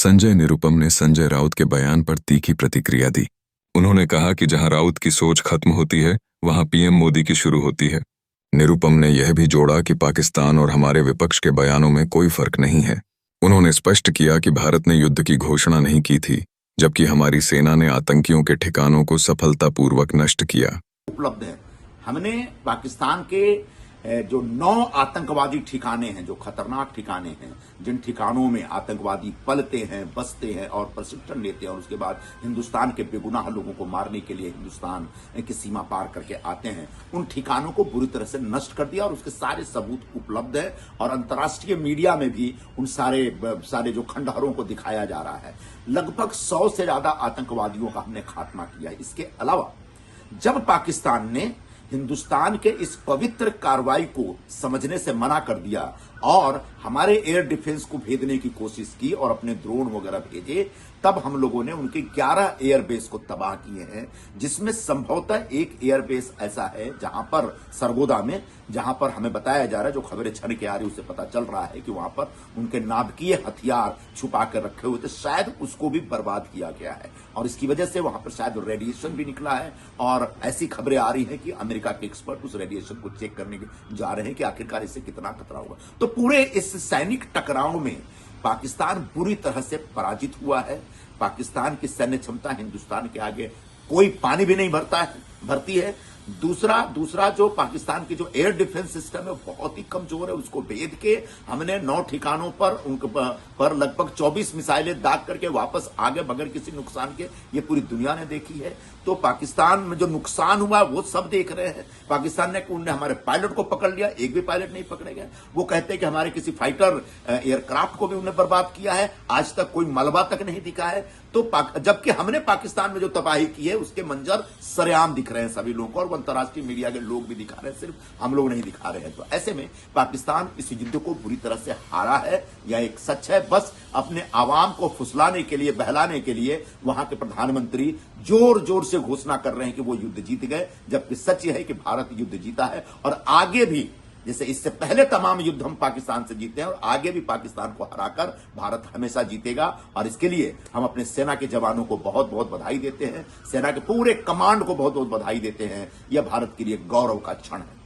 संजय निरुपम ने संजय राउत के बयान पर तीखी प्रतिक्रिया दी। उन्होंने कहा कि जहां राउत की सोच खत्म होती है वहां पीएम मोदी की शुरू होती है। निरुपम ने यह भी जोड़ा कि पाकिस्तान और हमारे विपक्ष के बयानों में कोई फर्क नहीं है। उन्होंने स्पष्ट किया कि भारत ने युद्ध की घोषणा नहीं की थी, जबकि हमारी सेना ने आतंकियों के ठिकानों को सफलतापूर्वक नष्ट किया। उपलब्ध है, हमने पाकिस्तान के जो 9 आतंकवादी ठिकाने हैं, जो खतरनाक ठिकाने हैं, जिन ठिकानों में आतंकवादी पलते हैं, बसते हैं और प्रशिक्षण लेते हैं और उसके बाद हिंदुस्तान के बेगुनाह लोगों को मारने के लिए हिंदुस्तान की सीमा पार करके आते हैं, उन ठिकानों को बुरी तरह से नष्ट कर दिया और उसके सारे सबूत उपलब्ध है और अंतर्राष्ट्रीय मीडिया में भी उन सारे जो खंडहरों को दिखाया जा रहा है। लगभग 100 से ज्यादा आतंकवादियों का हमने खात्मा किया। इसके अलावा जब पाकिस्तान ने हिंदुस्तान के इस पवित्र कार्रवाई को समझने से मना कर दिया और हमारे एयर डिफेंस को भेजने की कोशिश की और अपने ड्रोन वगैरह भेजे, तब हम लोगों ने उनके 11 एयरबेस को तबाह किए हैं, जिसमें संभवतः एक एयरबेस ऐसा है जहां पर सरगोदा में, जहां पर हमें बताया जा रहा है, जो खबरें छन के आ रही उससे पता चल रहा है कि वहां पर उनके नाभिकीय हथियार छुपा कर रखे हुए थे, शायद उसको भी बर्बाद किया गया है और इसकी वजह से वहां पर शायद रेडिएशन भी निकला है और ऐसी खबरें आ रही है कि अमेरिका के एक्सपर्ट उस रेडिएशन को चेक करने जा रहे हैं कि आखिरकार इससे कितना खतरा होगा। तो पूरे इस सैनिक टकराव में पाकिस्तान बुरी तरह से पराजित हुआ है। पाकिस्तान की सैन्य क्षमता हिंदुस्तान के आगे कोई पानी भी नहीं भरती है। दूसरा जो पाकिस्तान की जो एयर डिफेंस सिस्टम है बहुत ही कमजोर है। उसको भेद के हमने 9 ठिकानों पर लगभग 24 मिसाइलें दाग करके वापस आगे बगैर किसी नुकसान के, ये पूरी दुनिया ने देखी है। तो पाकिस्तान में जो नुकसान हुआ वो सब देख रहे हैं। पाकिस्तान ने उन्होंने हमारे पायलट को पकड़ लिया, एक भी पायलट नहीं पकड़े गए। वो कहते हैं कि हमारे किसी फाइटर एयरक्राफ्ट को भी उन्हें बर्बाद किया है, आज तक कोई मलबा तक नहीं दिखा है। तो जबकि हमने पाकिस्तान में जो तबाही की है उसके मंजर सरेआम दिख रहे हैं सभी लोगों को और अंतर्राष्ट्रीय मीडिया के लोग भी दिखा रहे हैं, सिर्फ हम लोग नहीं दिखा रहे हैं। तो ऐसे में पाकिस्तान इस युद्ध को बुरी तरह से हारा है। यह एक सच है। बस अपने आवाम को फुसलाने के लिए, बहलाने के लिए वहां के प्रधानमंत्री जोर जोर से घोषणा कर रहे हैं कि वो युद्ध जीत गए, जबकि सच यह है कि भारत युद्ध जीता है और आगे भी, जैसे इससे पहले तमाम युद्ध हम पाकिस्तान से जीते हैं और आगे भी पाकिस्तान को हराकर भारत हमेशा जीतेगा। और इसके लिए हम अपने सेना के जवानों को बहुत बहुत बधाई देते हैं, सेना के पूरे कमांड को बहुत बहुत बधाई देते हैं। यह भारत के लिए गौरव का क्षण है।